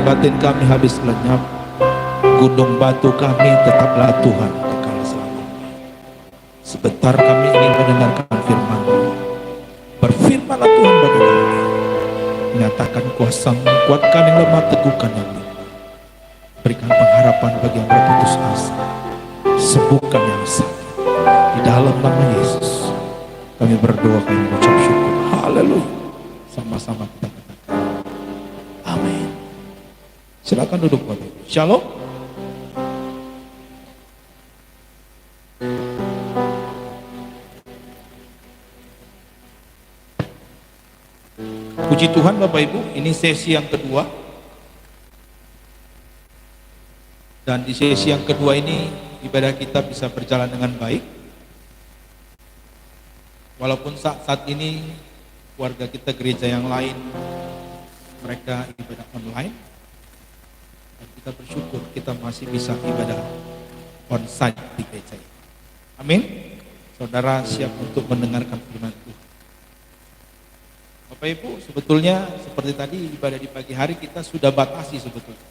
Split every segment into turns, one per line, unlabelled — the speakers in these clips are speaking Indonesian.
batin kami habis lenyap, gunung batu kami tetaplah Tuhan kekal selamanya. Sebentar kami ingin mendengarkan firman-Mu. Berfirmanlah Tuhan bagi kami, nyatakan kuasa-Mu, kuatkan yang lemah, teguhkan yang lemah, berikan pengharapan bagi yang berputus asa, sembuhkan yang sakit. Di dalam nama Yesus kami berdoa, kami mengucap syukur. Haleluya. Sama-sama kita katakan amin. Silakan duduk Bapak Ibu. Shalom. Puji Tuhan Bapak Ibu, ini sesi yang kedua. Dan di sesi yang kedua ini ibadah kita bisa berjalan dengan baik. Walaupun saat ini keluarga kita gereja yang lain mereka ibadah online, dan kita bersyukur kita masih bisa ibadah onsite di gereja ini. Amin. Saudara siap untuk mendengarkan firman Tuhan. Bapak Ibu, sebetulnya seperti tadi ibadah di pagi hari kita sudah batasi sebetulnya.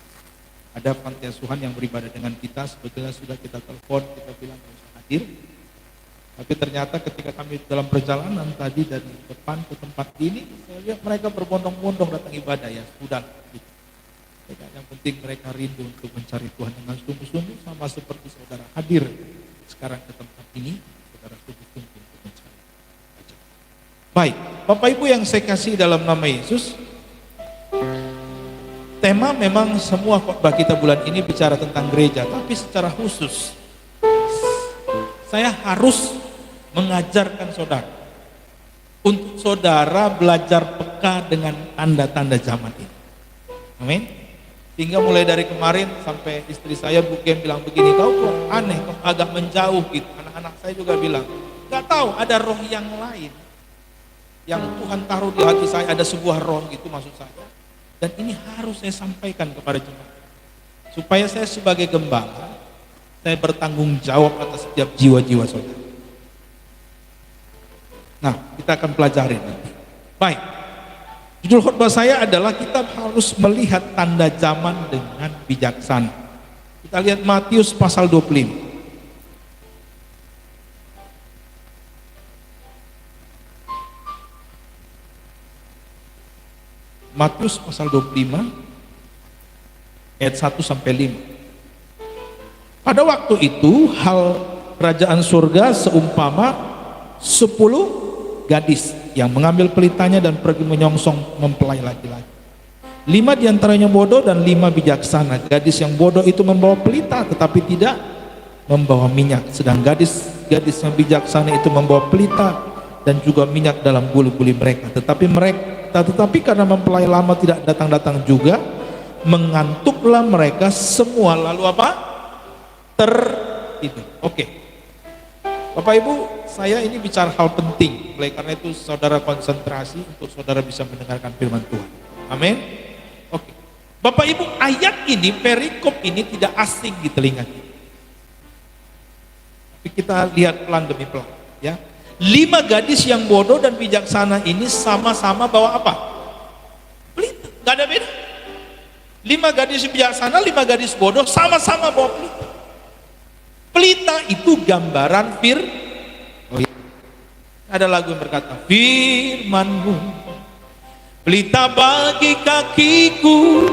Ada panti asuhan yang beribadah dengan kita, sebetulnya sudah kita telepon, kita bilang harus hadir. Tapi ternyata ketika kami dalam perjalanan tadi dari depan ke tempat ini, saya lihat mereka berbondong-bondong datang ibadah, ya sudah. Gitu. Yang penting mereka rindu untuk mencari Tuhan dengan sungguh-sungguh, sama seperti saudara hadir sekarang ke tempat ini, saudara sungguh-sungguh untuk mencari. Baik, Bapak Ibu yang saya kasih dalam nama Yesus, tema memang semua khotbah kita bulan ini bicara tentang gereja, tapi secara khusus saya harus mengajarkan saudara untuk saudara belajar peka dengan tanda-tanda zaman ini. Amin. Sehingga mulai dari kemarin sampai istri saya Bu Kem bilang begini, kau kok aneh, kok agak menjauh gitu. Anak-anak saya juga bilang, nggak tahu ada roh yang lain yang Tuhan taruh di hati saya, ada sebuah roh gitu maksud saya. Dan ini harus saya sampaikan kepada jemaat supaya saya sebagai gembala saya bertanggung jawab atas setiap jiwa-jiwa saudara. Nah, kita akan pelajari nanti. Baik, judul khotbah saya adalah kita harus melihat tanda zaman dengan bijaksana. Kita lihat Matius pasal 25. Matius pasal 25 ayat 1 sampai 5. Pada waktu itu hal kerajaan surga seumpama 10 gadis yang mengambil pelitanya dan pergi menyongsong mempelai laki-laki. 5 diantaranya bodoh dan 5 bijaksana. Gadis yang bodoh itu membawa pelita tetapi tidak membawa minyak, sedang gadis yang bijaksana itu membawa pelita dan juga minyak dalam bulu-bulu mereka. Tetapi karena mempelai lama tidak datang-datang juga, mengantuklah mereka semua, lalu apa? Tertidur. Oke. Bapak Ibu, saya ini bicara hal penting, oleh karena itu saudara konsentrasi untuk saudara bisa mendengarkan firman Tuhan. Amin. Oke. Bapak Ibu, ayat ini, perikop ini tidak asing di telinga kita. Tapi kita lihat pelan demi pelan, ya. 5 gadis yang bodoh dan bijaksana ini sama-sama bawa apa? Pelita. Gak ada beda. 5 gadis bijaksana, 5 gadis bodoh sama-sama bawa pelita. Pelita itu gambaran oh iya. Ada lagu yang berkata, firman-Mu pelita bagi kakiku,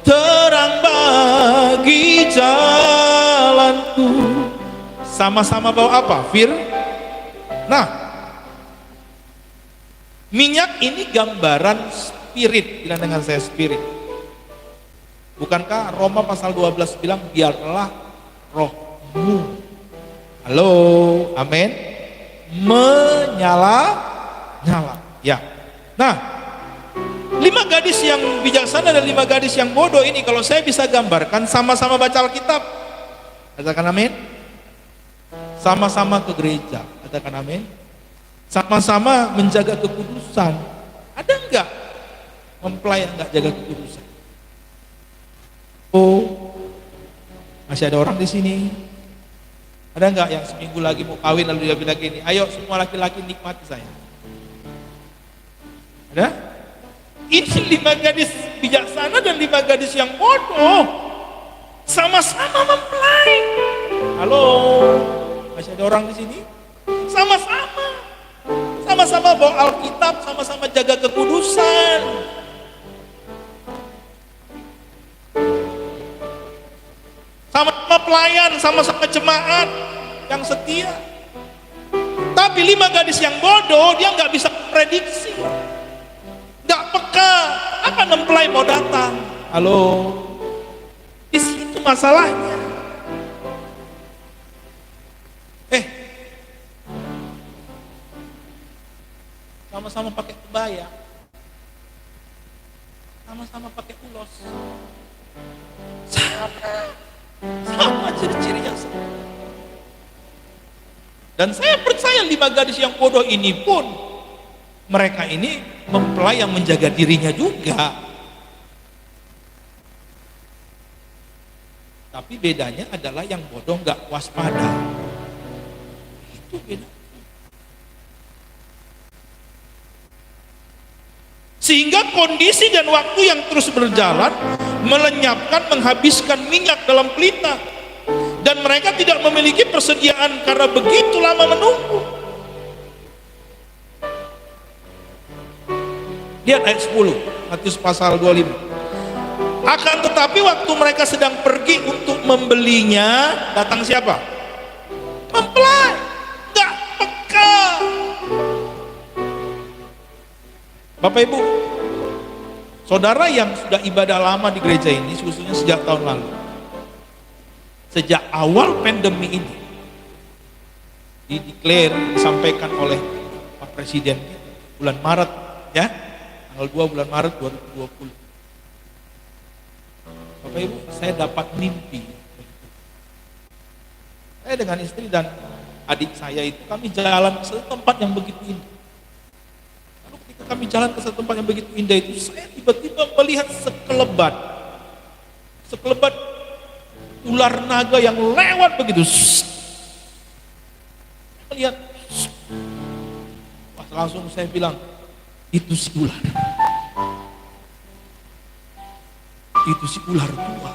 terang bagi jalanku. Sama-sama bawa apa? Nah, minyak ini gambaran spirit. Bilang dengan saya spirit. Bukankah Roma pasal 12 bilang biarlah rohmu, halo, amin, menyala-nyala, ya. Nah, 5 gadis yang bijaksana dan 5 gadis yang bodoh ini kalau saya bisa gambarkan sama-sama baca Alkitab, katakan amin. Sama-sama ke gereja, katakan amin. Sama-sama menjaga kekudusan. Ada enggak mempelai yang enggak jaga kekudusan? Oh, masih ada orang di sini. Ada enggak yang seminggu lagi mau kawin lalu dia bilang gini, ayo semua laki-laki nikmati saya? Ada? Ini 5 gadis bijaksana dan 5 gadis yang bodoh, sama-sama mempelai. Halo, masih ada orang di sini? Sama-sama bawa Alkitab, sama-sama jaga kekudusan. Sama-sama pelayan, sama-sama jemaat yang setia. Tapi 5 gadis yang bodoh, dia nggak bisa prediksi, nggak peka apa mempelai mau datang. Halo, di situ masalahnya. Sama-sama pakai kebaya, sama-sama pakai ulos, sama ciri-cirinya sama. Dan saya percaya 5 gadis yang bodoh ini pun, mereka ini mempelai yang menjaga dirinya juga. Tapi bedanya adalah yang bodoh nggak waspada. Itu beda. Sehingga kondisi dan waktu yang terus berjalan melenyapkan, menghabiskan minyak dalam pelita, dan mereka tidak memiliki persediaan karena begitu lama menunggu. Lihat ayat 10 Matius pasal 25. Akan tetapi waktu mereka sedang pergi untuk membelinya, datang siapa? Mempelai. Gak peka. Bapak Ibu, saudara yang sudah ibadah lama di gereja ini, khususnya sejak tahun lalu, sejak awal pandemi ini disampaikan oleh Pak Presiden bulan Maret, ya, tanggal 2 bulan Maret 2020. Bapak Ibu, saya dapat mimpi. Saya dengan istri dan adik saya itu, kami jalan ke tempat yang begitu indah. Kami jalan ke satu tempat yang begitu indah itu, saya tiba-tiba melihat sekelebat ular naga yang lewat begitu. Saya lihat, wah, langsung saya bilang, itu si ular. Itu si ular tua.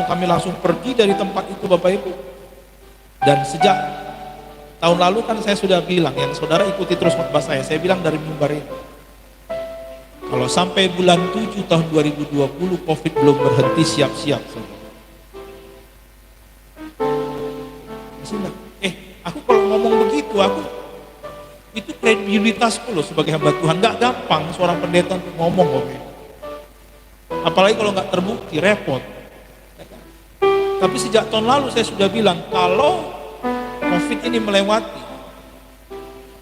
Kami langsung pergi dari tempat itu, Bapak Ibu. Dan sejak tahun lalu kan saya sudah bilang, yang saudara ikuti terus khotbah saya bilang dari mimbar ini, kalau sampai bulan 7 tahun 2020 COVID belum berhenti, siap-siap saudara. Aku kalau ngomong begitu, itu kredibilitasku loh sebagai hamba Tuhan. Gak gampang seorang pendeta untuk ngomong, apalagi kalau gak terbukti, repot. Tapi sejak tahun lalu saya sudah bilang, kalau COVID ini melewati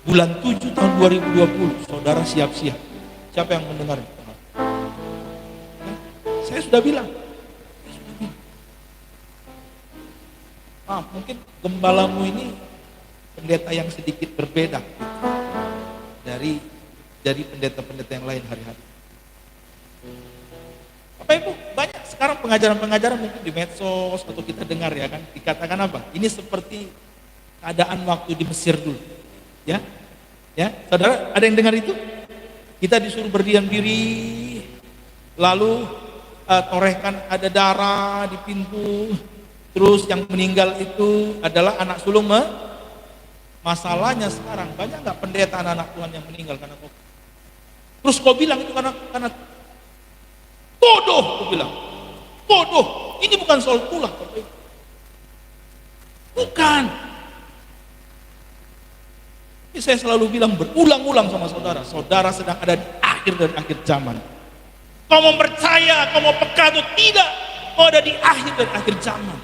bulan 7 tahun 2020, saudara siap-siap. Siapa yang mendengar? Saya sudah bilang. Mungkin gembalamu ini pendeta yang sedikit berbeda dari pendeta-pendeta yang lain hari-hari. Bapak Ibu, banyak sekarang pengajaran-pengajaran mungkin di medsos atau kita dengar, ya kan, dikatakan apa? Ini seperti keadaan waktu di Mesir dulu, ya, saudara, ada yang dengar itu? Kita disuruh berdiam diri, lalu torehkan ada darah di pintu, terus yang meninggal itu adalah anak sulung. Masalahnya sekarang banyak nggak pendeta anak Tuhan yang meninggal karena COVID? Terus kau bilang itu karena bodoh, kau bilang bodoh. Ini bukan soal tulah, bukan. Ini saya selalu bilang berulang-ulang sama saudara, saudara sedang ada di akhir dari akhir zaman. Kau mau percaya, kau mau peka atau tidak, kau ada di akhir dari akhir zaman.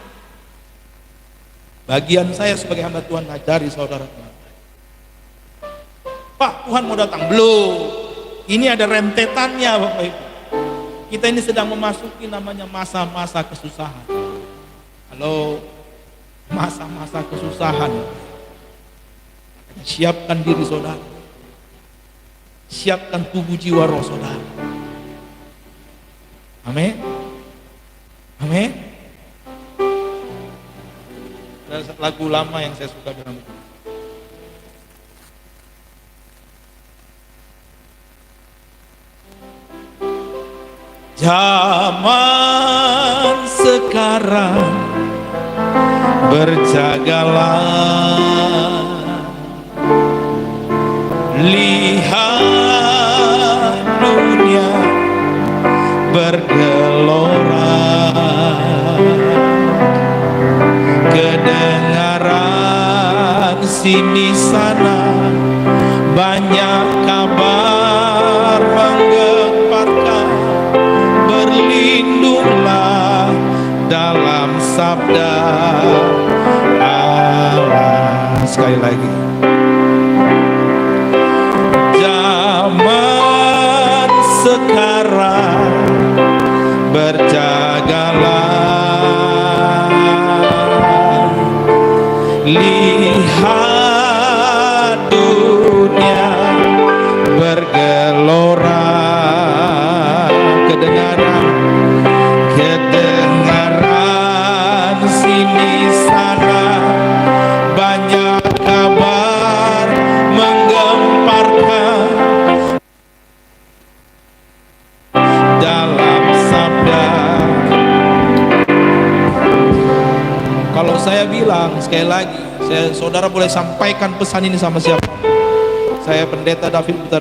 Bagian saya sebagai hamba Tuhan ngajari saudara, Pak, Tuhan mau datang belum? Ini ada rentetannya, Bapak Ibu. Kita ini sedang memasuki namanya masa-masa kesusahan. Halo, masa-masa kesusahan. Siapkan diri saudara, siapkan tubuh jiwa roh saudara. Amin, amin. Ada lagu lama yang saya suka bilang, Zaman sekarang berjagalah, lihat dunia bergelora, kedengaran sini sana banyak kabar menggemparkan, berlindunglah dalam sabda Allah. Sekali lagi, zaman sekarang berjagalah, lihat dunia bergelora, kedengaran sini sana banyak kabar menggemparkan dalam sabda. Kalau saya bilang sekali lagi, saudara boleh sampaikan pesan ini sama siapa? Saya Pendeta David Putra.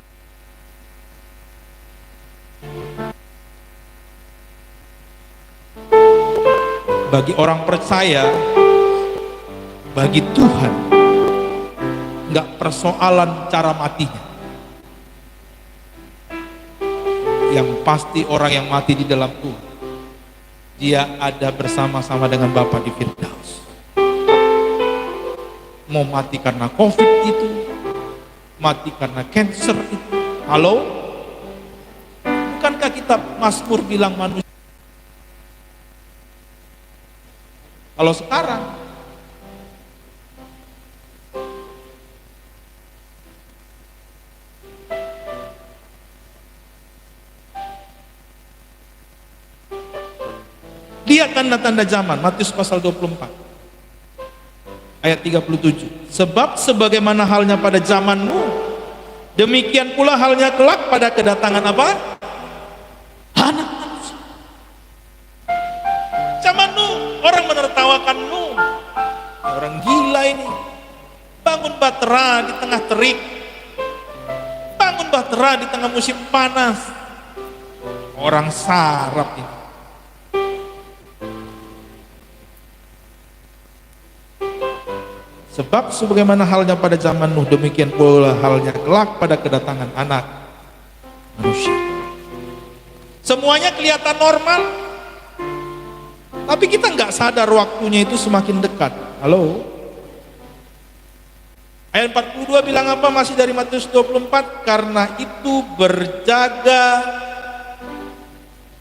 Bagi orang percaya, bagi Tuhan, nggak persoalan cara matinya. Yang pasti orang yang mati di dalam Tuhan, dia ada bersama-sama dengan Bapa di Firdaus. Mau mati karena COVID itu, mati karena cancer itu. Halo? Bukankah kitab Mazmur bilang manusia? Kalau sekarang lihat tanda-tanda zaman, Matius pasal 24 ayat 37. Sebab sebagaimana halnya pada zamanmu, demikian pula halnya kelak pada kedatangan apa? Anak manusia. Zaman Nuh, orang menertawakan Nuh, orang gila ini, bangun bahtera di tengah terik, bangun bahtera di tengah musim panas, orang sarap ini. Sebab sebagaimana halnya pada zaman Nuh, demikian pula halnya kelak pada kedatangan anak manusia. Semuanya kelihatan normal, tapi kita nggak sadar waktunya itu semakin dekat. Halo? Ayat 42 bilang apa? Masih dari Matius 24. Karena itu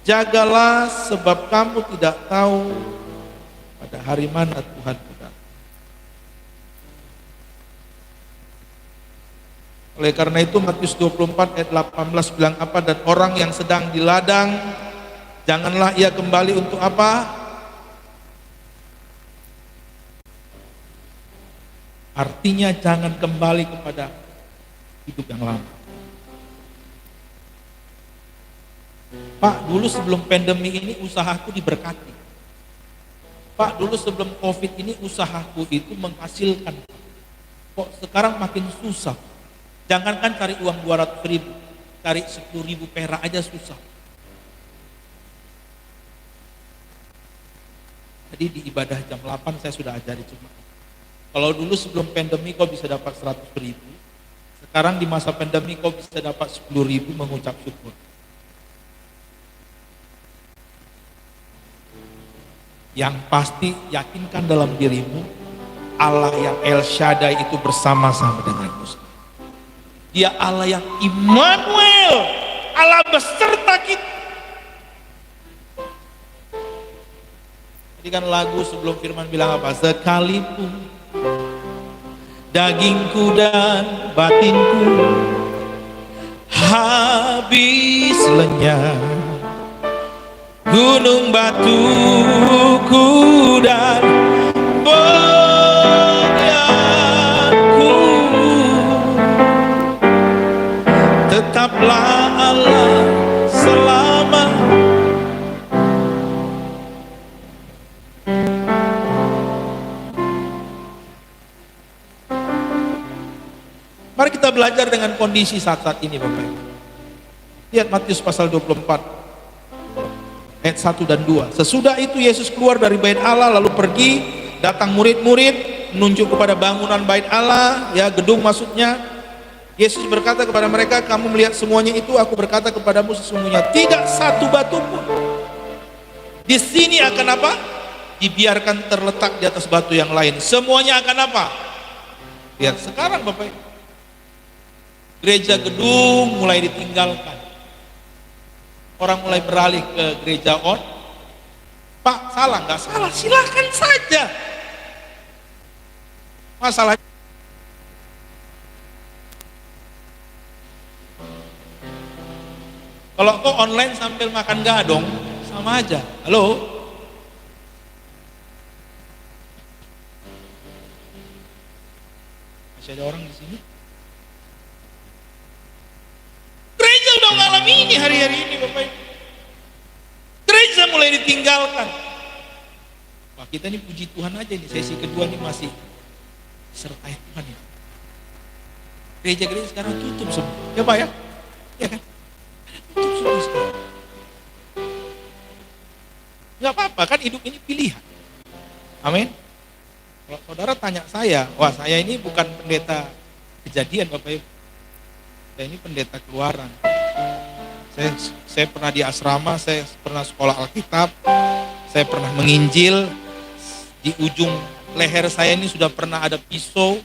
jagalah sebab kamu tidak tahu pada hari mana Tuhan datang. Oleh karena itu Matius 24 ayat 18 bilang apa? Dan orang yang sedang di ladang, janganlah ia kembali untuk apa? Artinya jangan kembali kepada hidup yang lama. Pak, dulu sebelum pandemi ini usahaku diberkati. Pak, dulu sebelum COVID ini usahaku itu menghasilkan. Kok sekarang makin susah? Jangankan cari uang 200.000, cari 10.000 perak aja susah. Jadi di ibadah jam 8 saya sudah ajari cuma. Kalau dulu sebelum pandemi kau bisa dapat 100.000, sekarang di masa pandemi kau bisa dapat 10.000 mengucap syukur. Yang pasti yakinkan dalam dirimu, Allah yang El Shaddai itu bersama-sama denganmu. Dia Allah yang Immanuel, Allah beserta kita. Tadi kan lagu sebelum firman bilang apa? Sekalipun dagingku dan batinku habis lenyap, gunung batuku dan tetaplah Allah selama Mari kita belajar dengan kondisi saat-saat ini Bapak Ibu. Lihat Matius pasal 24 ayat 1 dan 2. Sesudah itu Yesus keluar dari bait Allah lalu pergi, datang murid-murid menunjuk kepada bangunan bait Allah, ya gedung maksudnya. Yesus berkata kepada mereka, kamu melihat semuanya itu, aku berkata kepadamu sesungguhnya tidak satu batu pun di sini akan apa? Dibiarkan terletak di atas batu yang lain. Semuanya akan apa? Lihat sekarang Bapak Ibu. Gereja gedung mulai ditinggalkan. Orang mulai beralih ke gereja on. Pak, salah nggak salah? Silakan saja. Masalah kalau kok online sambil makan gadong, sama aja. Halo? Masih ada orang di sini? Gereja udah ngalami ini hari-hari ini Bapak Ibu. Gereja mulai ditinggalkan. Wah, kita ini puji Tuhan aja nih, sesi kedua ini masih sertai Tuhan ya. Gereja-gereja sekarang tutup semua. Ya Pak ya? Ya kan? Tutup semua sekarang. Gak apa-apa kan, hidup ini pilihan. Amin. Kalau saudara tanya saya, wah saya ini bukan pendeta kejadian Bapak Ibu. Saya ini pendeta keluaran. Saya pernah di asrama, saya pernah sekolah Alkitab, saya pernah menginjil. Di ujung leher saya ini sudah pernah ada pisau.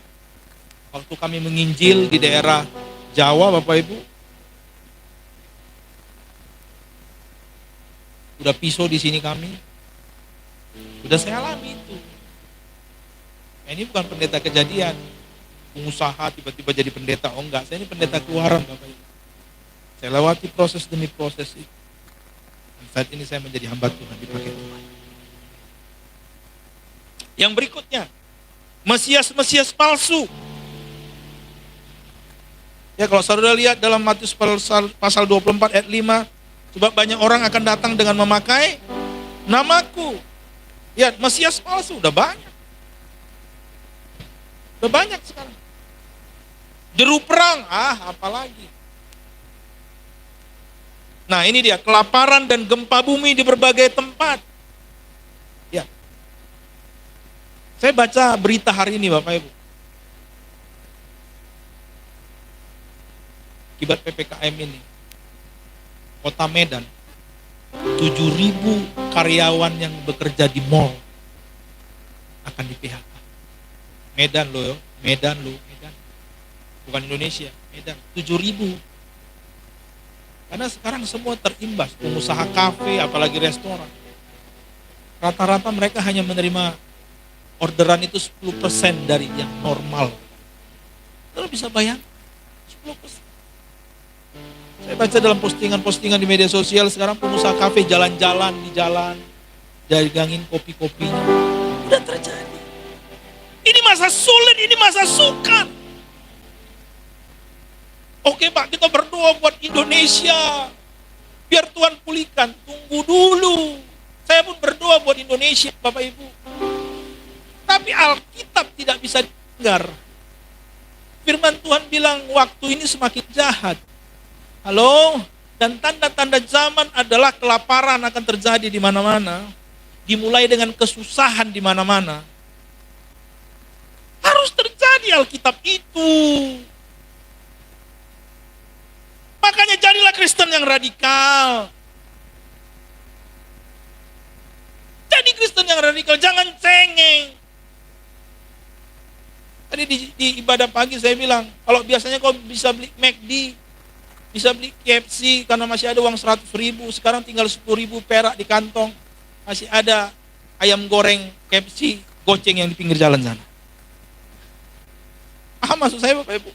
Waktu kami menginjil di daerah Jawa Bapak Ibu. Udah pisau di sini kami. Udah saya alami itu. Ini bukan pendeta kejadian. Pengusaha tiba-tiba jadi pendeta, oh enggak, saya ini pendeta keluaran Bapak Ibu. Saya lewati proses demi proses itu. Dan saat ini saya menjadi hamba Tuhan, dipakai Tuhan. Yang berikutnya, Mesias palsu. Ya kalau saudara lihat dalam Matius pasal 24 ayat 5, sebab banyak orang akan datang dengan memakai namaku. Ya, Mesias palsu udah banyak. Udah banyak sekarang. Juru perang, apalagi. Nah ini dia, kelaparan dan gempa bumi di berbagai tempat. Ya. Saya baca berita hari ini Bapak Ibu. Akibat PPKM ini, Kota Medan, 7.000 karyawan yang bekerja di mall akan di PHK. Medan loh, Medan. Bukan Indonesia, Medan. 7.000. Karena sekarang semua terimbas, pengusaha kafe, apalagi restoran. Rata-rata mereka hanya menerima orderan itu 10% dari yang normal. Kalau bisa bayang, 10%. Saya baca dalam postingan-postingan di media sosial, sekarang pengusaha kafe jalan-jalan di jalan, dagangin kopi-kopinya. Udah terjadi. Ini masa sulit, ini masa sukar. Oke Pak, kita berdoa buat Indonesia. Biar Tuhan pulihkan, tunggu dulu. Saya pun berdoa buat Indonesia, Bapak Ibu. Tapi Alkitab tidak bisa dilanggar. Firman Tuhan bilang waktu ini semakin jahat. Halo? Dan tanda-tanda zaman adalah kelaparan akan terjadi di mana-mana. Dimulai dengan kesusahan di mana-mana. Harus terjadi Alkitab itu. Makanya jadilah Kristen yang radikal. Jadi Kristen yang radikal, jangan cengeng. Tadi di ibadah pagi saya bilang, kalau biasanya kau bisa beli McD, bisa beli KFC karena masih ada uang 100.000, sekarang tinggal 10.000 perak di kantong. Masih ada ayam goreng KFC goceng yang di pinggir jalan sana. Maksud saya Bapak Ibu?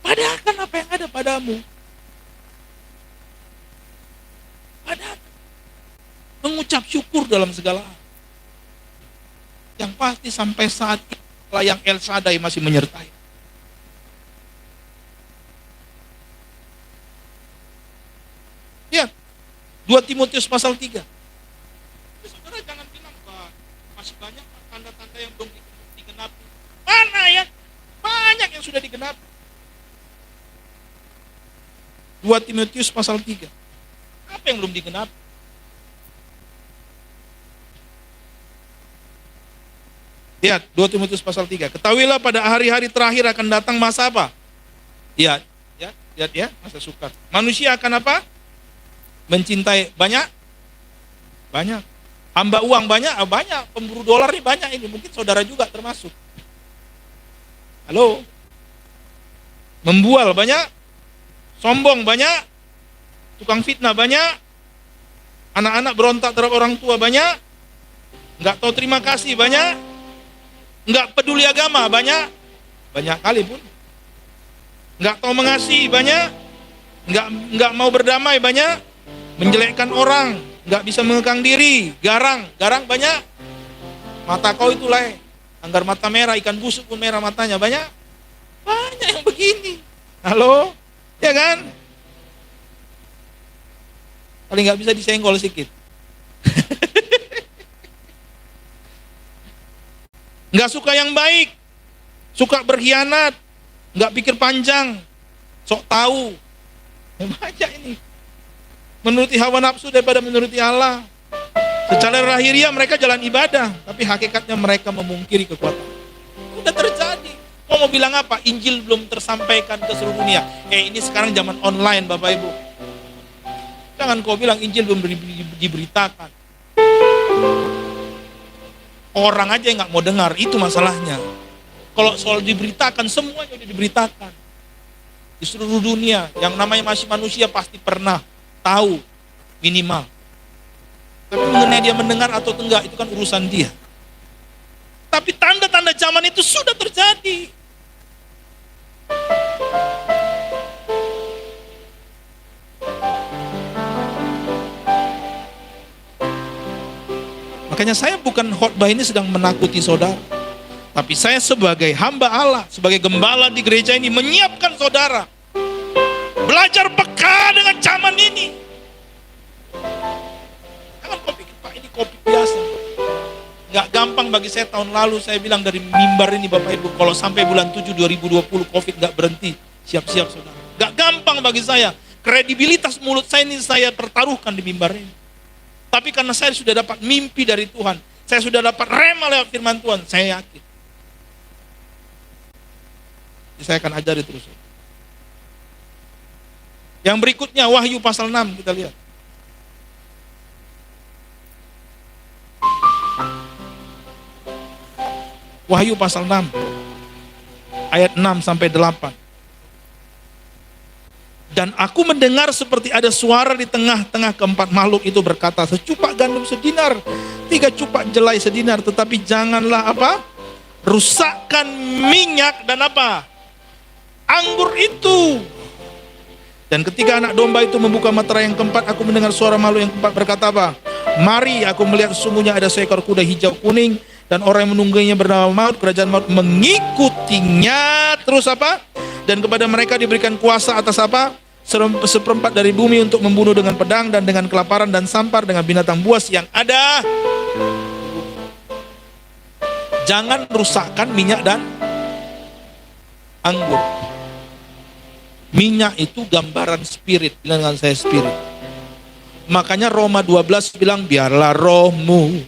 Padahal kan apa yang ada padamu? Padahal mengucap syukur dalam segala hal. Yang pasti sampai saat ini yang El Shaddai masih menyertai. Ya, 2 Timotius pasal 3. Saudara jangan bilang Pak, masih banyak tanda-tanda yang belum digenapi. Mana ya? Banyak yang sudah digenapi. 2 Timotius pasal 3. Apa yang belum digenapi? Lihat, 2 Timotius pasal 3. Ketahuilah pada hari-hari terakhir akan datang masa apa? Lihat ya, masa sukar. Manusia akan apa? Mencintai banyak. Hamba uang banyak. Pemburu dolar ini banyak ini. Mungkin saudara juga termasuk. Halo? Membual banyak. Sombong banyak. Tukang fitnah banyak. Anak-anak berontak terhadap orang tua banyak. Nggak tahu terima kasih banyak. Nggak peduli agama banyak. Banyak kali pun. Nggak tahu mengasihi banyak. Nggak mau berdamai banyak. Menjelekkan orang. Nggak bisa mengekang diri. Garang banyak. Mata kau itu leh. Anggar mata merah, ikan busuk pun merah matanya. Banyak yang begini. Halo? Ya kan? Paling nggak bisa disenggol sedikit. Nggak suka yang baik. Suka berkhianat. Nggak pikir panjang. Sok tahu. Banyak ini. Menuruti hawa nafsu daripada menuruti Allah. Secara lahiriah mereka jalan ibadah, tapi hakikatnya mereka memungkiri kekuatan. Udah terjadi. Mau bilang apa? Injil belum tersampaikan ke seluruh dunia. Ini sekarang zaman online, Bapak Ibu. Jangan kau bilang Injil belum diberitakan. Orang aja yang nggak mau dengar, itu masalahnya. Kalau soal diberitakan, semuanya udah diberitakan. Di seluruh dunia, yang namanya masih manusia pasti pernah tahu minimal. Tapi mengenai dia mendengar atau enggak, itu kan urusan dia. Tapi tanda-tanda zaman itu sudah terjadi. Makanya saya bukan khotbah ini sedang menakuti saudara. Tapi saya sebagai hamba Allah, sebagai gembala di gereja ini menyiapkan saudara. Belajar peka dengan zaman ini. Jangan kau pikir, Pak, ini kopi biasa. Nggak gampang bagi saya. Tahun lalu saya bilang dari mimbar ini, Bapak Ibu, kalau sampai bulan 7 2020 COVID nggak berhenti, siap-siap saudara. Nggak gampang bagi saya. Kredibilitas mulut saya ini saya pertaruhkan di mimbar ini. Tapi karena saya sudah dapat mimpi dari Tuhan, saya sudah dapat rema lewat firman Tuhan, saya yakin. Jadi saya akan ajari terus. Yang berikutnya Wahyu pasal 6, kita lihat. Wahyu pasal 6 ayat 6 sampai 8. Dan aku mendengar seperti ada suara di tengah-tengah keempat makhluk itu berkata, secupak gandum sedinar, 3 cupak jelai sedinar, tetapi janganlah apa? Rusakkan minyak dan apa? Anggur itu. Dan ketika anak domba itu membuka meterai yang keempat, aku mendengar suara makhluk yang keempat berkata apa? Mari, aku melihat sesungguhnya ada seekor kuda hijau kuning, dan orang yang menungganginya bernama Maut, kerajaan Maut mengikutinya. Terus apa? Dan kepada mereka diberikan kuasa atas apa? Seperempat dari bumi untuk membunuh dengan pedang dan dengan kelaparan dan sampar dengan binatang buas yang ada. Jangan rusakkan minyak dan anggur. Minyak itu gambaran spirit. Bilang dengan saya spirit. Makanya Roma 12 bilang, biarlah rohmu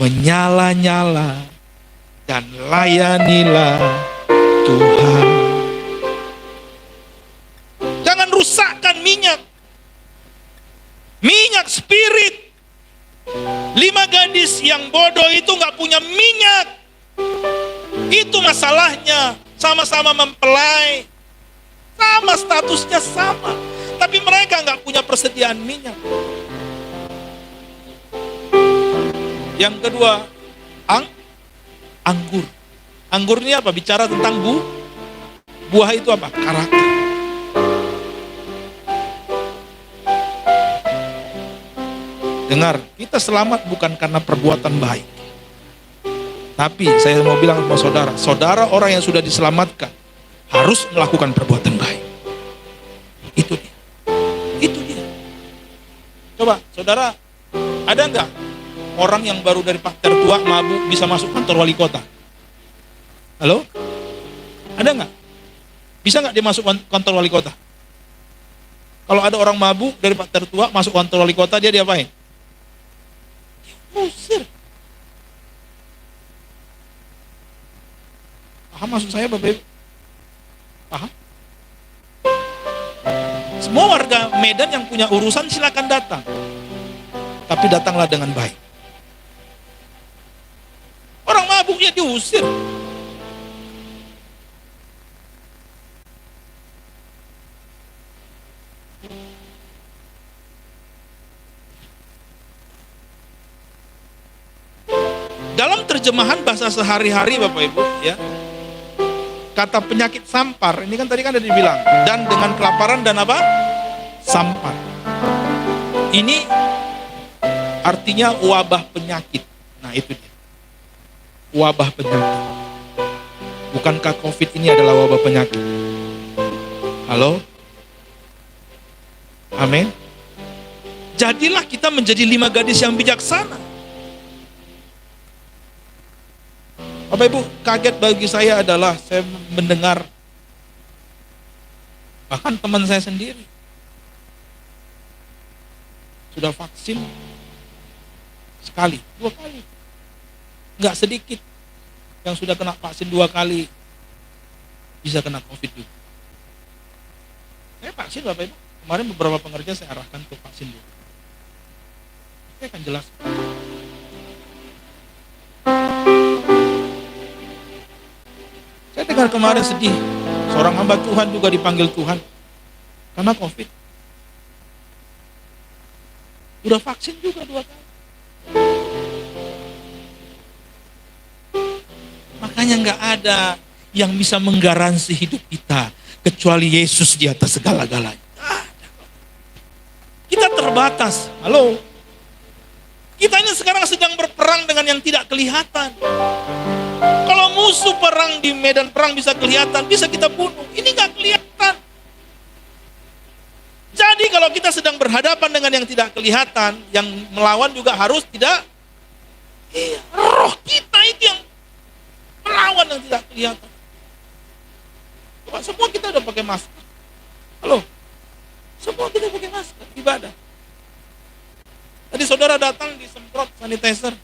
menyala-nyala dan layanilah Tuhan. Jangan rusakkan minyak. Minyak spirit. 5 gadis yang bodoh itu gak punya minyak. Itu masalahnya. Sama-sama mempelai. Sama statusnya sama. Tapi mereka gak punya persediaan minyak. Yang kedua, anggur. Anggur ini apa? Bicara tentang buah itu apa? Karakter. Dengar, kita selamat bukan karena perbuatan baik. Tapi saya mau bilang sama saudara, saudara orang yang sudah diselamatkan harus melakukan perbuatan baik. Itu dia. Itu dia. Coba, saudara, ada enggak orang yang baru dari pak tertua mabuk bisa masuk kantor wali kota? Halo? Ada enggak? Bisa enggak dia masuk kantor wali kota? Kalau ada orang mabuk dari pak tertua masuk kantor wali kota, dia diapain? Usir. Paham maksud saya Bapak Ibu? Paham? Semua warga Medan yang punya urusan silakan datang. Tapi datanglah dengan baik. Orang mabuknya diusir. Dalam terjemahan bahasa sehari-hari Bapak Ibu ya, kata penyakit sampar, ini kan tadi kan ada dibilang, dan dengan kelaparan dan apa? Sampar. Ini artinya wabah penyakit. Nah itu dia. Wabah penyakit. Bukankah COVID ini adalah wabah penyakit? Halo? Amin. Jadilah kita menjadi 5 gadis yang bijaksana. Bapak Ibu, kaget bagi saya adalah saya mendengar bahkan teman saya sendiri sudah vaksin sekali, 2 kali. Nggak sedikit yang sudah kena vaksin 2 kali bisa kena COVID juga. Saya vaksin Bapak Ibu, kemarin beberapa pengerja saya arahkan untuk vaksin juga. Saya akan jelaskan. Saya dengar kemarin sedih, seorang hamba Tuhan juga dipanggil Tuhan karena COVID. Udah vaksin juga 2 kali. Makanya nggak ada yang bisa menggaransi hidup kita kecuali Yesus di atas segala-galanya. Kita terbatas. Halo. Kita ini sekarang sedang berperang dengan yang tidak kelihatan. Kalau musuh perang di medan perang bisa kelihatan, bisa kita bunuh. Ini nggak kelihatan. Jadi kalau kita sedang berhadapan dengan yang tidak kelihatan, yang melawan juga harus tidak. Iya, roh kita itu yang melawan yang tidak kelihatan. Coba, semua kita udah pakai masker. Halo, semua kita pakai masker ibadah. Tadi saudara datang disemprot sanitizer.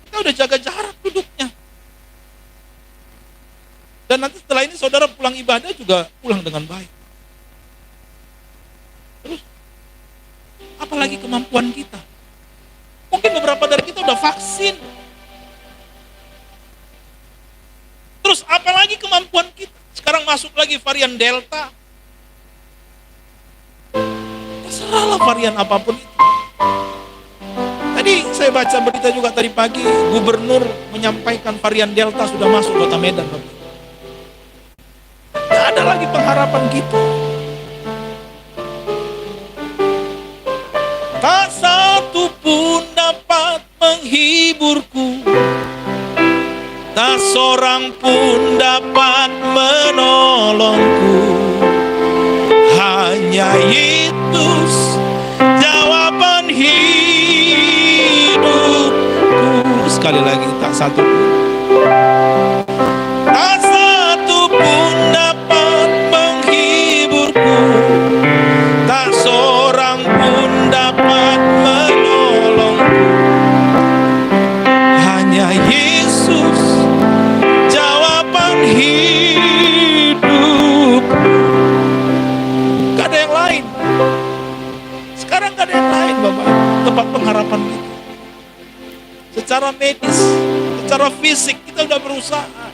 Kita udah jaga jarak duduknya. Dan nanti setelah ini saudara pulang ibadah juga pulang dengan baik. Terus, apalagi kemampuan kita. Mungkin beberapa dari kita udah vaksin. Terus apalagi kemampuan kita. Sekarang masuk lagi varian Delta. Terserahlah varian apapun itu. Tadi saya baca berita juga tadi pagi, gubernur menyampaikan varian Delta sudah masuk kota Medan. Tidak ada lagi pengharapan kita. Tak satu pun dapat menghiburku, tak seorang pun dapat menolongku. Hanya Yesus jawaban hidupku. Sekali lagi, tak satu pun. Tak satu pun dapat menghiburku, tak seorang pun dapat menolongku. Hanya Yesus jawaban hidup. Gak ada yang lain. Sekarang gak ada yang lain Bapak, tempat pengharapan kita. Secara medis, secara fisik kita udah berusaha.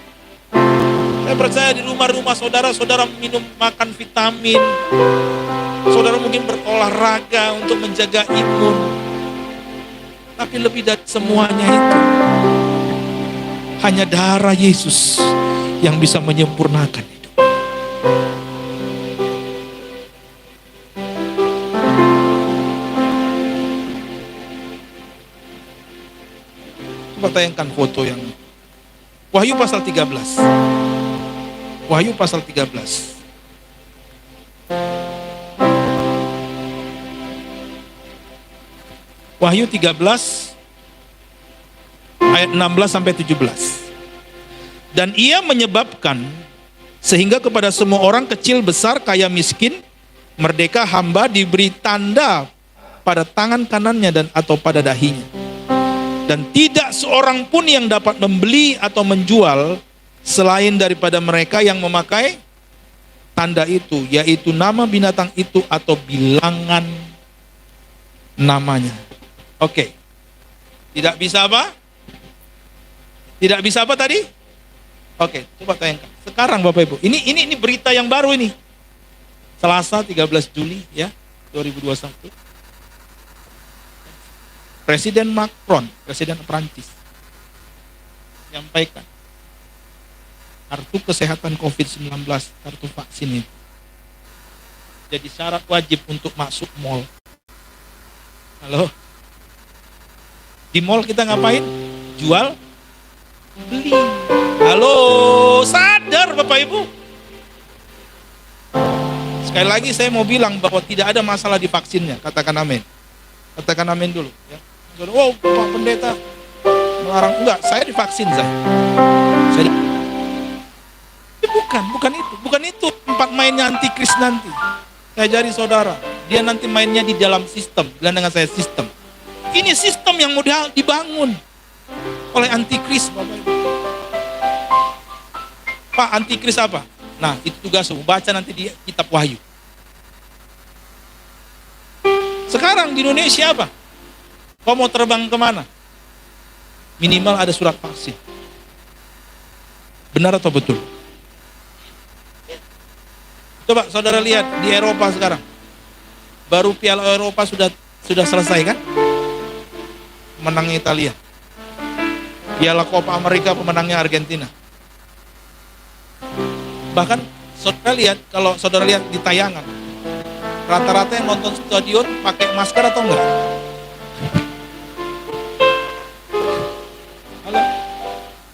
Saya percaya di rumah-rumah saudara minum makan vitamin. Saudara mungkin berolahraga untuk menjaga imun. Tapi lebih dari semuanya itu, hanya darah Yesus yang bisa menyempurnakan itu. Coba tayangkan foto yang Wahyu pasal 13. Wahyu pasal 13. Wahyu 13 ayat 16 sampai 17. Dan ia menyebabkan sehingga kepada semua orang kecil besar, kaya miskin, Merdeka hamba diberi tanda pada tangan kanannya dan atau pada dahinya. Dan tidak seorang pun yang dapat membeli atau menjual selain daripada mereka yang memakai tanda itu, yaitu nama binatang itu atau bilangan namanya. Oke. Tidak bisa apa? Tidak bisa apa tadi? Oke, coba tayangkan. Sekarang Bapak Ibu, ini berita yang baru ini. Selasa 13 Juli ya, 2021. Presiden Macron, Presiden Prancis, menyampaikan kartu kesehatan COVID-19, kartu vaksin itu jadi syarat wajib untuk masuk mall. Halo? Di mall kita ngapain? Jual, beli. Halo, sadar Bapak Ibu? Sekali lagi saya mau bilang bahwa tidak ada masalah di vaksinnya. Katakan amin. Katakan amin dulu ya. Wow, Pak Pendeta melarang. Enggak, saya divaksin saya. Bukan itu tempat mainnya antikris nanti. Saya jadi saudara, dia nanti mainnya di dalam sistem. Bilang dengan saya sistem. Ini sistem yang mau dibangun oleh antikris, Bapak Ibu. Pak, antikris apa? Nah, itu tugasmu, baca nanti di kitab Wahyu. Sekarang di Indonesia apa? Kau mau terbang kemana? Minimal ada surat vaksin. Benar atau betul? Coba saudara lihat di Eropa sekarang. Baru Piala Eropa sudah selesai kan? Menangnya Italia. Piala Copa Amerika pemenangnya Argentina. Bahkan saudara lihat, kalau saudara lihat di tayangan, rata-rata yang nonton stadion pakai masker atau enggak? Halo?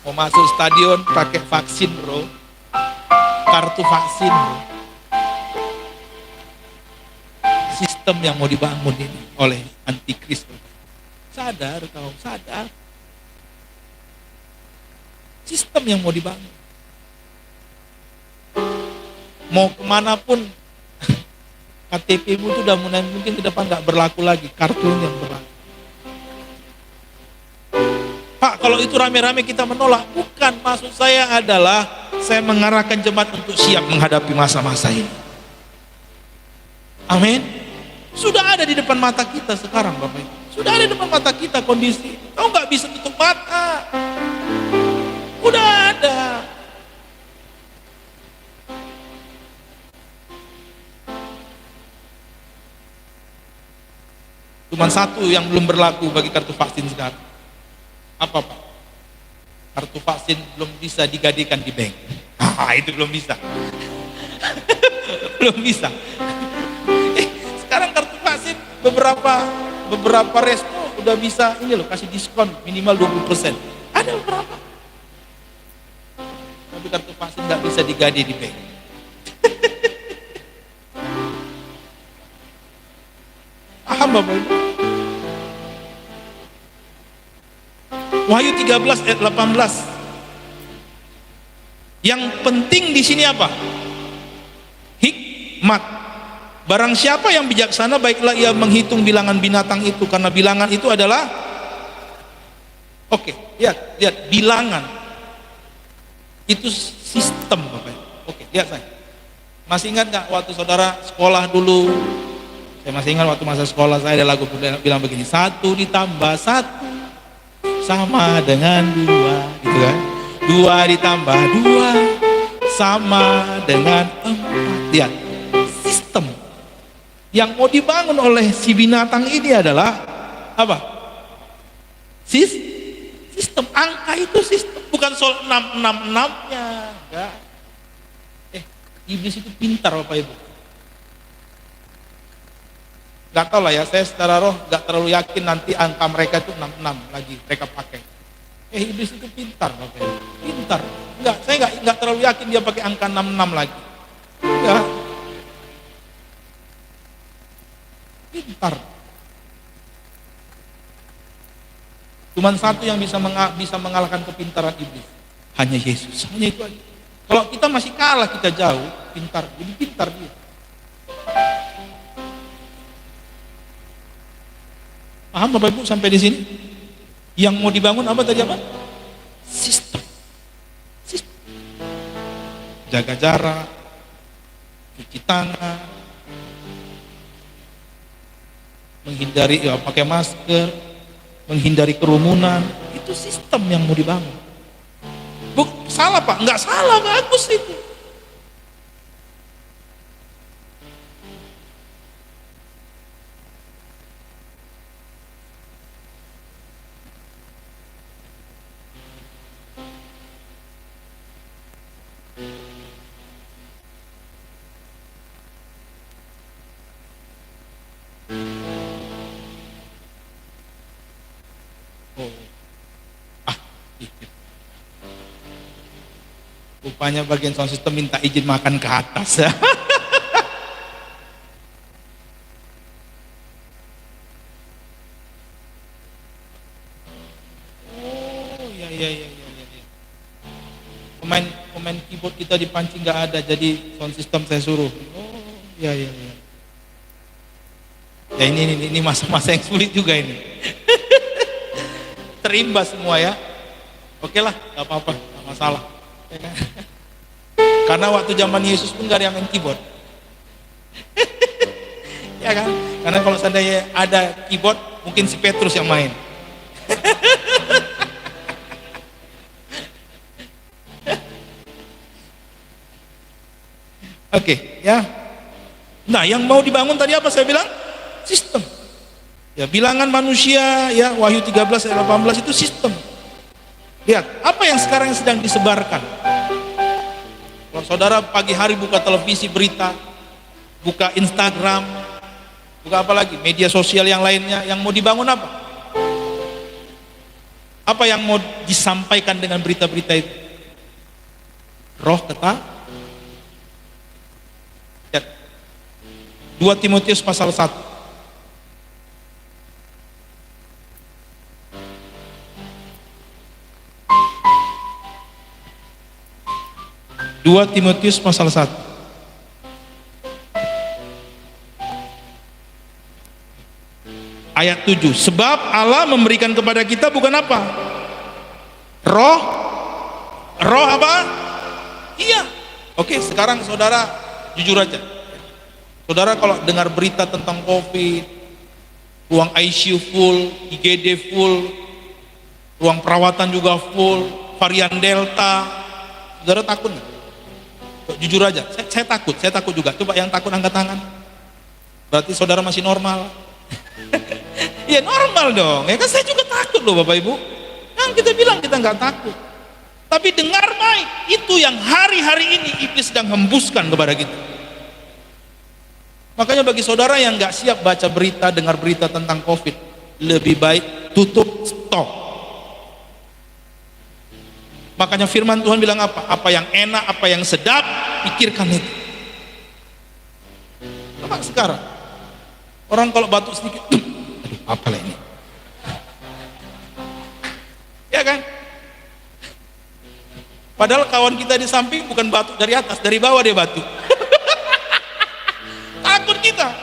Mau masuk stadion pakai vaksin bro, kartu vaksin bro. Sistem yang mau dibangun ini oleh antikris. Sadar kau, sadar. Sistem yang mau dibangun. Mau kemanapun KTP-mu itu udah mulai mungkin ke depan nggak berlaku lagi, kartunya yang berlaku. Pak, kalau itu rame-rame kita menolak, bukan, maksud saya adalah saya mengarahkan jemaat untuk siap menghadapi masa-masa ini. Amin. Sudah ada di depan mata kita sekarang, Bapak Ibu. Sudah ada di depan mata kita kondisi. Kau nggak bisa tutup mata. Udah ada. Cuman satu yang belum berlaku bagi kartu vaksin sekarang. Apa Pak? Kartu vaksin belum bisa digadekan di bank. Itu belum bisa. Belum bisa. Sekarang kartu vaksin beberapa resto udah bisa ini loh, kasih diskon minimal 20%. Ada beberapa. Tapi kartu vaksin nggak bisa digade di bank. Paham Bapak Ibu? Wahyu 13 ayat 18. Yang penting di sini apa? Hikmat. Barang siapa yang bijaksana, baiklah ia menghitung bilangan binatang itu, karena bilangan itu adalah lihat bilangan. Itu sistem, Bapak. Oke, lihat saya. Masih ingat nggak waktu saudara sekolah dulu? Saya masih ingat waktu masa sekolah saya ada lagu bilang begini, 1 ditambah 1 sama dengan 2, gitu kan? 2 ditambah 2 sama dengan 4. Lihat, sistem yang mau dibangun oleh si binatang ini adalah apa? Sistem. Angka itu sistem, bukan soal 666-nya. Enggak. Iblis itu pintar Bapak Ibu. Gak tau lah ya, saya secara roh gak terlalu yakin nanti angka mereka itu 66 lagi mereka pakai. Iblis itu pintar Bapak Ibu. Pintar. Enggak, saya gak terlalu yakin dia pakai angka 66 lagi. Enggak. Pintar. Cuman satu yang bisa mengalahkan kepintaran iblis, hanya Yesus. Hanya itu aja. Kalau kita masih kalah, kita jauh, pintar. Jadi pintar dia. Paham Bapak Ibu sampai di sini? Yang mau dibangun apa tadi apa? Sistem. Sistem. Jaga jarak, cuci tangan, menghindari pakai masker, menghindari kerumunan. Itu sistem yang mau dibangun. Salah Pak? Enggak salah, bagus itu. Oh. Rupanya bagian sound system minta izin makan ke atas. Oh, iya. Pemain keyboard kita dipancing nggak ada, jadi sound system saya suruh. Oh, iya. Ya ini masa-masa yang sulit juga ini. Terimbas semua ya. Oke lah, nggak apa-apa, nggak masalah. Ya kan? Karena waktu zaman Yesus pun gak ada yang main keyboard. Ya kan? Karena kalau seandainya ada keyboard, mungkin si Petrus yang main. Oke, ya. Nah, yang mau dibangun tadi apa saya bilang? Sistem. Ya, bilangan manusia ya Wahyu 13 ayat 18 itu sistem. Lihat, apa yang sekarang sedang disebarkan? Kalau saudara pagi hari buka televisi berita, buka Instagram, buka apa lagi? Media sosial yang lainnya, yang mau dibangun apa? Apa yang mau disampaikan dengan berita-berita itu? Roh kata. Lihat. 2 Timotius pasal 1. 2 Timotius pasal 1. Ayat 7. Sebab Allah memberikan kepada kita bukan apa? Roh apa? Iya. Oke, sekarang saudara jujur aja. Saudara kalau dengar berita tentang COVID, ruang ICU full, IGD full, ruang perawatan juga full, varian Delta, saudara takut nggak? Jujur aja, saya takut juga. Coba yang takut angkat tangan. Berarti saudara masih normal. Ya normal dong, ya kan saya juga takut loh Bapak Ibu. Kan kita bilang kita nggak takut. Tapi dengar baik, itu yang hari-hari ini iblis sedang hembuskan kepada kita. Makanya bagi saudara yang nggak siap baca berita, dengar berita tentang COVID, lebih baik tutup, stop. Makanya firman Tuhan bilang apa? Apa yang enak, apa yang sedap, pikirkan itu. Coba sekarang, orang kalau batuk sedikit, aduh, apalah ini? Ya kan? Padahal kawan kita di samping bukan batuk dari atas, dari bawah dia batuk. Takut kita.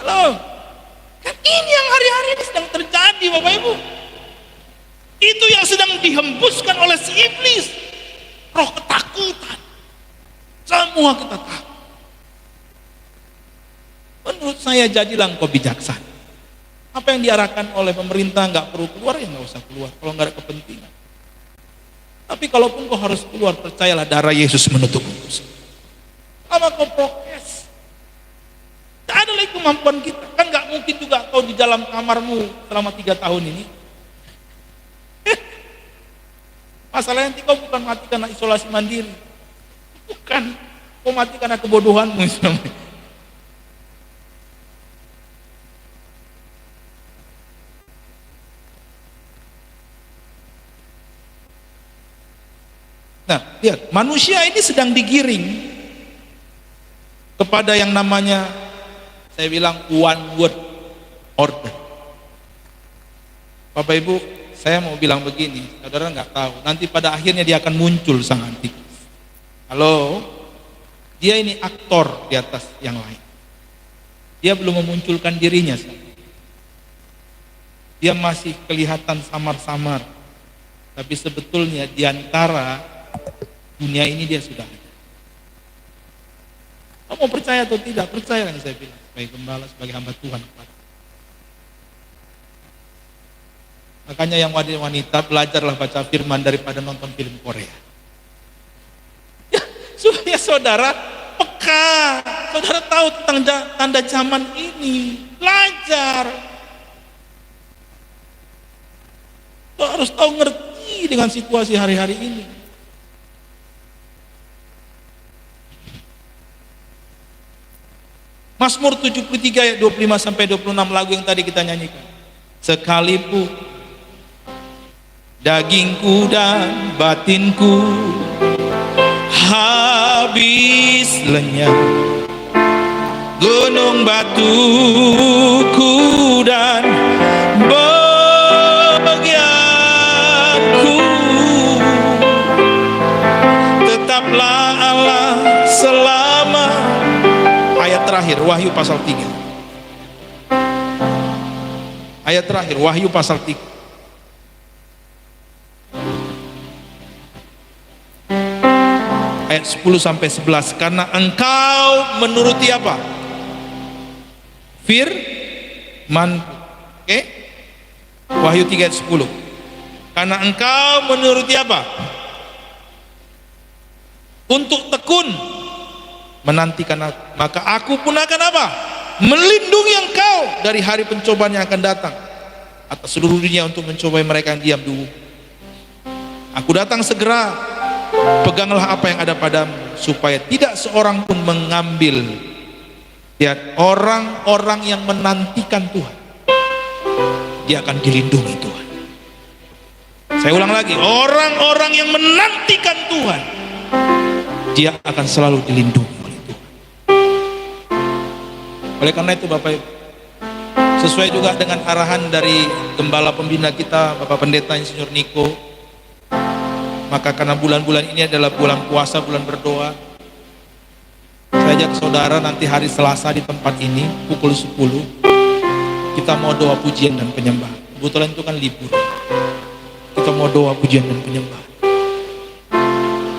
Halo, kan ini yang hari-hari ini sedang terjadi Bapak Ibu. Itu yang sedang dihembuskan oleh si iblis. Roh ketakutan. Semua kita takut. Menurut saya jadilah engkau bijaksana. Apa yang diarahkan oleh pemerintah nggak perlu keluar, ya nggak usah keluar kalau nggak ada kepentingan. Tapi kalaupun kau harus keluar, percayalah darah Yesus menutup engkau. Sama kau prokes. Tak ada lagi kemampuan kita. Kan nggak mungkin juga kau di dalam kamarmu selama 3 tahun ini. Masalahnya nanti kau bukan mati karena isolasi mandiri, bukan, kau mati karena kebodohanmu. Nah, lihat, manusia ini sedang digiring kepada yang namanya, saya bilang one word order. Bapak Ibu, saya mau bilang begini, saudara nggak tahu, nanti pada akhirnya dia akan muncul sang antikris. Halo, dia ini aktor di atas yang lain. Dia belum memunculkan dirinya. Dia masih kelihatan samar-samar. Tapi sebetulnya di antara dunia ini dia sudah ada. Kamu mau percaya atau tidak? Percaya yang saya bilang. Sebagai gembala, sebagai hamba Tuhan. Makanya yang wanita belajarlah baca firman daripada nonton film Korea. Ya, supaya saudara peka. Saudara tahu tentang tanda zaman ini. Belajar. Saudara harus tahu ngerti dengan situasi hari-hari ini. Mazmur 73 ayat 25 sampai 26 lagu yang tadi kita nyanyikan. Sekalipun dagingku dan batinku habis lenyap, gunung batuku dan bagianku, tetaplah Allah selama. Ayat terakhir Wahyu pasal 3. Ayat terakhir Wahyu pasal 3. Ayat 10 sampai 11. Karena engkau menuruti apa? Firman. Oke? Wahyu 3 ayat 10. Karena engkau menuruti apa? Untuk tekun menantikan aku, maka aku pun akan apa? Melindungi engkau dari hari pencobaan yang akan datang atas seluruh dunia untuk mencobai mereka yang diam dulu. Aku datang segera, peganglah apa yang ada padamu, supaya tidak seorang pun mengambil. Lihat, orang-orang yang menantikan Tuhan, dia akan dilindungi Tuhan. Saya ulang lagi, orang-orang yang menantikan Tuhan, dia akan selalu dilindungi. Oleh karena itu Bapak Ibu, sesuai juga dengan arahan dari gembala pembina kita, Bapak Pendeta Insinyur Niko, maka karena bulan-bulan ini adalah bulan puasa, bulan berdoa, saya ajak saudara nanti hari Selasa di tempat ini pukul 10 kita mau doa pujian dan penyembahan. Kebetulan itu kan libur, kita mau doa pujian dan penyembahan,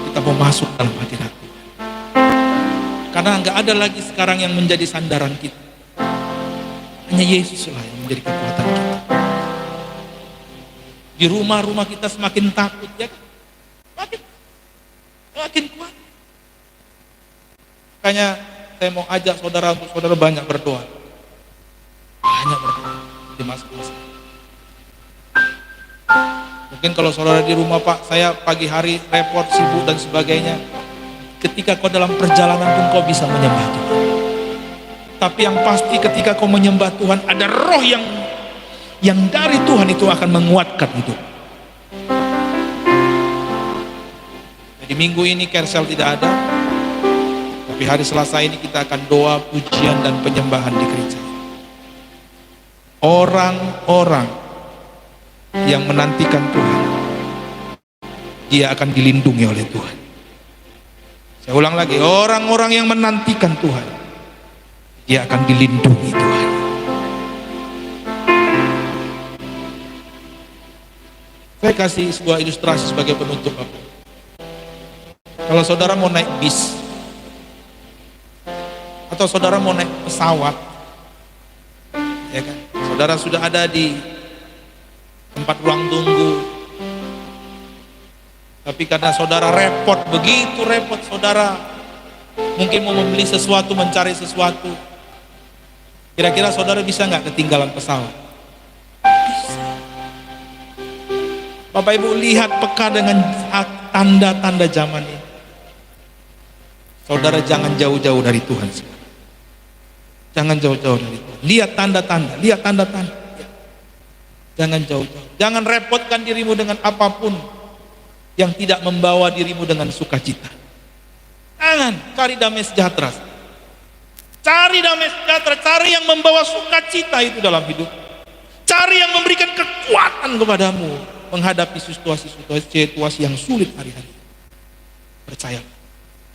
kita mau masuk dalam hadirat. Karena nggak ada lagi sekarang yang menjadi sandaran kita. Hanya Yesuslah yang menjadi kekuatan kita. Di rumah-rumah kita semakin takut, ya kan? Makin kuat. Makanya saya mau ajak saudara untuk saudara banyak berdoa. Banyak berdoa di masa-masa. Mungkin kalau saudara di rumah, Pak, saya pagi hari repot, sibuk dan sebagainya. Ketika kau dalam perjalanan pun kau bisa menyembah Tuhan. Tapi yang pasti ketika kau menyembah Tuhan, ada roh yang dari Tuhan itu akan menguatkan hidup. Jadi minggu ini Kersel tidak ada, tapi hari Selasa ini kita akan doa, pujian dan penyembahan di gereja. Orang-orang yang menantikan Tuhan, dia akan dilindungi oleh Tuhan. Saya ulang lagi, orang-orang yang menantikan Tuhan, dia akan dilindungi Tuhan. Saya kasih sebuah ilustrasi sebagai penutup, Bapak. Kalau saudara mau naik bis, atau saudara mau naik pesawat, ya kan? Saudara sudah ada di tempat ruang tunggu, tapi karena saudara repot, begitu repot saudara, mungkin mau membeli sesuatu, mencari sesuatu, kira-kira saudara bisa nggak ketinggalan pesawat? Bisa. Bapak Ibu lihat peka dengan tanda-tanda zaman ini. Saudara jangan jauh-jauh dari Tuhan. Jangan jauh-jauh dari Tuhan. Lihat tanda-tanda, lihat tanda-tanda. Jangan jauh-jauh. Jangan repotkan dirimu dengan apapun yang tidak membawa dirimu dengan sukacita. Jangan, cari damai sejahtera. Cari damai sejahtera, cari yang membawa sukacita itu dalam hidup. Cari yang memberikan kekuatan kepadamu menghadapi situasi yang sulit hari-hari. Percaya,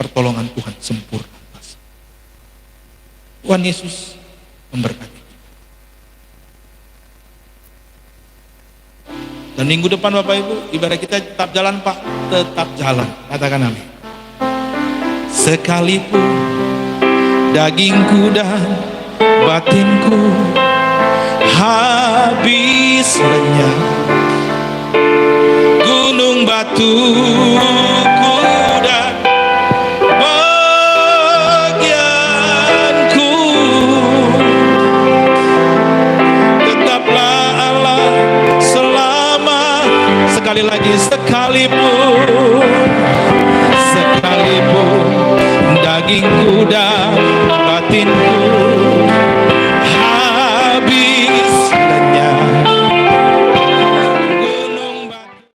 pertolongan Tuhan sempurna. Tuhan Yesus memberkati. Dan minggu depan Bapak Ibu, ibadah kita tetap jalan Pak, tetap jalan. Katakan amin. Sekalipun dagingku dan batinku habis lenyap, gunung batuku dan bagianku, tetaplah Allah selama, sekali lagi, sekalipun dagingku dan